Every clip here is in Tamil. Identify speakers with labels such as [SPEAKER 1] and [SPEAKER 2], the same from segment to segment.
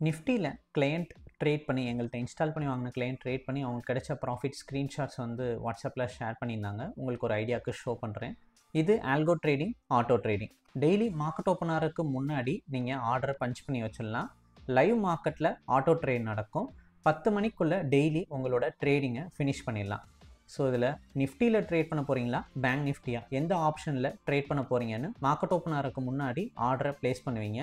[SPEAKER 1] நிஃப்டியில் கிளையண்ட் ட்ரேட் பண்ணி எங்கள்கிட்ட இன்ஸ்டால் பண்ணி வாங்கின கிளையண்ட் ட்ரேட் பண்ணி அவங்களுக்கு கிடைச்ச ப்ராஃபிட் ஸ்க்ரீன்ஷாட்ஸ் வந்து வாட்ஸ்அப்பில் ஷேர் பண்ணியிருந்தாங்க. உங்களுக்கு ஒரு ஐடியாவுக்கு ஷோ பண்ணுறேன். இது algo trading, auto trading. Daily market open ஆகிறதுக்கு முன்னாடி நீங்கள் ஆர்டரை பஞ்ச் பண்ணி வச்சிடலாம். லைவ் மார்க்கெட்டில் ஆட்டோ ட்ரேட் நடக்கும். 10 மணிக்குள்ளே டெய்லி உங்களோட ட்ரேடிங்கை ஃபினிஷ் பண்ணிடலாம். ஸோ இதில் நிஃப்டியில் ட்ரேட் பண்ண போகிறீங்களா, பேங்க் நிஃப்டியா, எந்த ஆப்ஷனில் ட்ரேட் பண்ண போகிறீங்கன்னு மார்க்கெட் ஓப்பன் ஆகிறதுக்கு முன்னாடி ஆர்டரை ப்ளேஸ் பண்ணுவீங்க.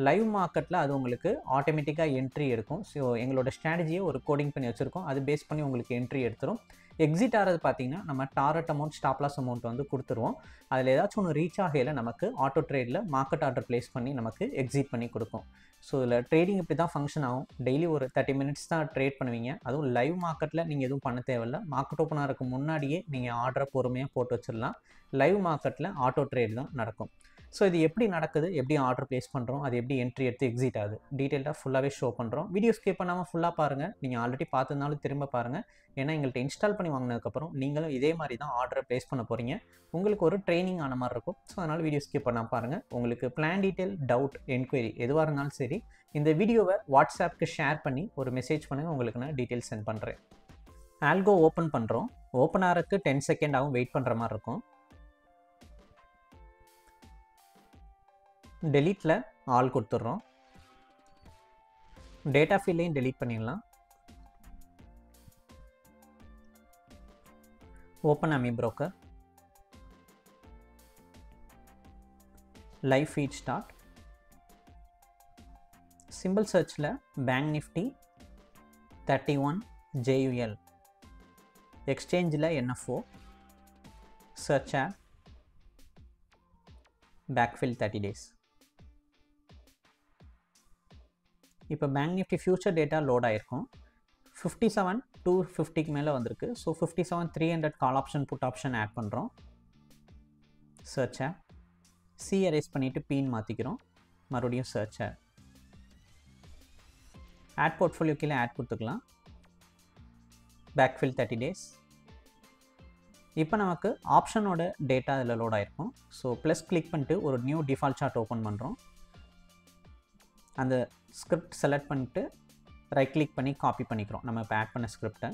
[SPEAKER 1] லைவ் மார்க்கெட்டில் அது உங்களுக்கு ஆட்டோமேட்டிக்காக என்ட்ரி இருக்கும். ஸோ எங்களோட ஸ்ட்ராட்டஜியை ஒரு கோடிங் பண்ணி வச்சுருக்கோம். அது பேஸ் பண்ணி உங்களுக்கு என்ட்ரி எடுத்துரும். எக்ஸிட் ஆகிறது பார்த்தீங்கன்னா நம்ம target amount, stop loss amount வந்து கொடுத்துருவோம். அதில் ஏதாச்சும் ஒன்று ரீச் ஆகையில் நமக்கு ஆட்டோ ட்ரேடில் மார்க்கெட் ஆர்டர் ப்ளேஸ் பண்ணி நமக்கு எக்ஸிட் பண்ணி கொடுக்கும். ஸோ இதில் ட்ரேடிங் இப்படி தான் ஃபங்க்ஷன் ஆகும். டெய்லி ஒரு 30 மினிட்ஸ் தான் ட்ரேட் பண்ணுவீங்க. அதுவும் லைவ் மார்க்கெட்டில் நீங்கள் எதுவும் பண்ண தேவையில்லை. மார்க்கெட் ஓப்பன் ஆகிறதுக்கு முன்னாடியே நீங்கள் ஆர்டரை பொறுமையாக போட்டு வச்சிடலாம். லைவ் மார்க்கெட்டில் ஆட்டோ ட்ரேட் தான் நடக்கும். ஸோ இது எப்படி நடக்குது, எப்படி ஆர்டர் ப்ளேஸ் பண்ணுறோம், அது எப்படி என்ட்ரி எடுத்து எக்ஸிட் ஆகுது, டீட்டெயிலாக ஃபுல்லாகவே ஷோ பண்ணுறோம். வீடியோ ஸ்கிப் பண்ணாமல் ஃபுல்லாக பாருங்கள். நீங்கள் ஆல்ரெடி பார்த்துருந்தாலும் திரும்ப பாருங்கள். ஏன்னா எங்கள்கிட்ட இன்ஸ்டால் பண்ணி வாங்கினதுக்கப்புறம் நீங்களும் இதே மாதிரி தான் ஆர்டரை ப்ளேஸ் பண்ண போகிறீங்க. உங்களுக்கு ஒரு ட்ரைனிங் ஆன மாதிரி இருக்கும். ஸோ அதனால் வீடியோ ஸ்கிப் பண்ணாமல் பாருங்கள். உங்களுக்கு பிளான் டீட்டெயில், டவுட், என்கொயரி எதுவாக இருந்தாலும் சரி, இந்த வீடியோவை வாட்ஸ்அப்புக்கு ஷேர் பண்ணி ஒரு மெசேஜ் பண்ணுங்கள். உங்களுக்கு நான் டீட்டெயில்ஸ் சென்ட் பண்ணுறேன். ஆல்கோ ஓப்பன் பண்ணுறோம். ஓப்பன் ஆகிறதுக்கு 10 செகண்ட் ஆகும். வெயிட் பண்ணுற மாதிரி இருக்கும். டெலீட்டில் ஆல் கொடுத்துட்றோம். டேட்டா ஃபீல்டையும் டெலீட் பண்ணிடலாம். Open AmiBroker, live feed start, simple சர்ச்சில் பேங்க் நிஃப்டி 31 JUL, எக்ஸ்சேஞ்சில் NFO, search app, backfill 30 days. இப்போ bank Nifty future data load ஆகிருக்கும். 57,250க்கு மேலே வந்திருக்கு. So 57,300 call option, put option add பண்ணுறோம். சர்ச் ஆப், சி எரேஸ் பண்ணிவிட்டு பீன் மாற்றிக்கிறோம். மறுபடியும் சர்ச் ஆப், ஆட் போர்ட்ஃபோலியோ கீழே ஆட் கொடுத்துக்கலாம். Backfill 30 days. இப்போ நமக்கு ஆப்ஷனோட டேட்டா இதில் லோட் ஆகிருக்கும். ஸோ ப்ளஸ் கிளிக் பண்ணிட்டு ஒரு நியூ டிஃபால்ட் சார்ட் ஓப்பன் பண்ணுறோம். அந்த ஸ்கிரிப்ட் செலக்ட் பண்ணிட்டு ரைட் கிளிக் பண்ணி காப்பி பண்ணிக்கிறோம் நம்ம இப்போ ஆட் பண்ண ஸ்கிரிப்டை.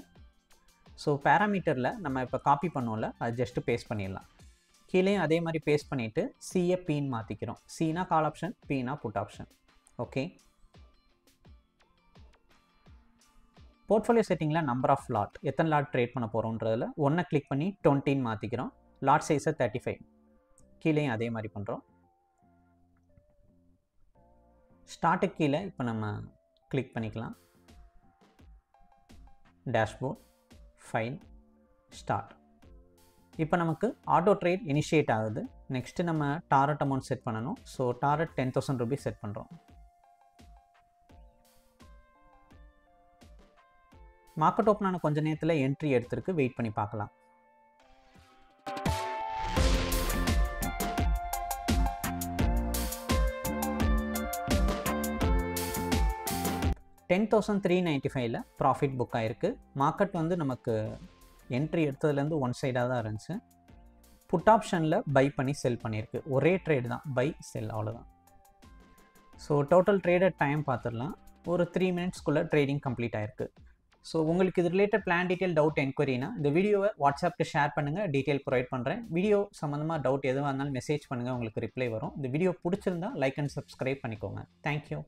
[SPEAKER 1] ஸோ பேராமீட்டரில் நம்ம இப்போ காப்பி பண்ணோம்ல, அது ஜஸ்ட்டு பேஸ்ட் பண்ணிடலாம். கீழேயும் அதே மாதிரி பேஸ்ட் பண்ணிவிட்டு சிஏ பீன் மாற்றிக்கிறோம். சீனா கால் ஆப்ஷன், பீனா புட் ஆப்ஷன். ஓகே. போர்ட்ஃபோலியோ செட்டிங்கில் நம்பர் ஆஃப் லாட், எத்தனை லாட் ட்ரேட் பண்ண போகிறோன்றதில் 1 கிளிக் பண்ணி 20 மாற்றிக்கிறோம். லாட் சைஸை 35. கீழேயும் அதே மாதிரி பண்ணுறோம். ஸ்டார்ட்டுக்கு கீழே இப்போ நம்ம கிளிக் பண்ணிக்கலாம். Dashboard, file, start. இப்போ நமக்கு ஆட்டோ ட்ரேட் இனிஷியேட் ஆகுது. நெக்ஸ்ட்டு நம்ம டாரட் அமௌண்ட் செட் பண்ணணும். ஸோ டாரட் 10,000 rupees செட் பண்ணுறோம். மார்க்கெட் ஓப்பன் ஆன கொஞ்ச நேரத்தில் என்ட்ரி எடுத்துருக்கு. வெயிட் பண்ணி பார்க்கலாம். $10,395 ப்ராஃபிட் புக் ஆகிருக்கு. மார்க்கெட் வந்து நமக்கு என்ட்ரி எடுத்ததுலேருந்து ஒன் சைடாக தான் இருந்துச்சு. புட் ஆப்ஷனில் பை பண்ணி செல் பண்ணியிருக்கு. ஒரே ட்ரேடு தான், பை செல், அவ்வளோதான். ஸோ டோட்டல் ட்ரேடட் டைம் பார்த்துடலாம். ஒரு 3 மினிட்ஸ்க்குள்ளே ட்ரேடிங் கம்ப்ளீட் ஆகிருக்கு. ஸோ உங்களுக்கு இது ரிலேட்டட் பிளான் டீட்டெயில், டவுட், என்கொயரினா இந்த வீடியோவை வாட்ஸ்அப்புக்கு ஷேர் பண்ணுங்கள். டீட்டெயில் ப்ரொவைட் பண்ணுறேன். வீடியோ சம்மந்தமாக டவுட் எதுவாக இருந்தாலும் மெசேஜ் பண்ணுங்கள், உங்களுக்கு ரிப்ளை வரும். இந்த வீடியோ பிடிச்சிருந்தா லைக் அண்ட் சப்ஸ்கிரைப் பண்ணிக்கோங்க. தேங்க்யூ.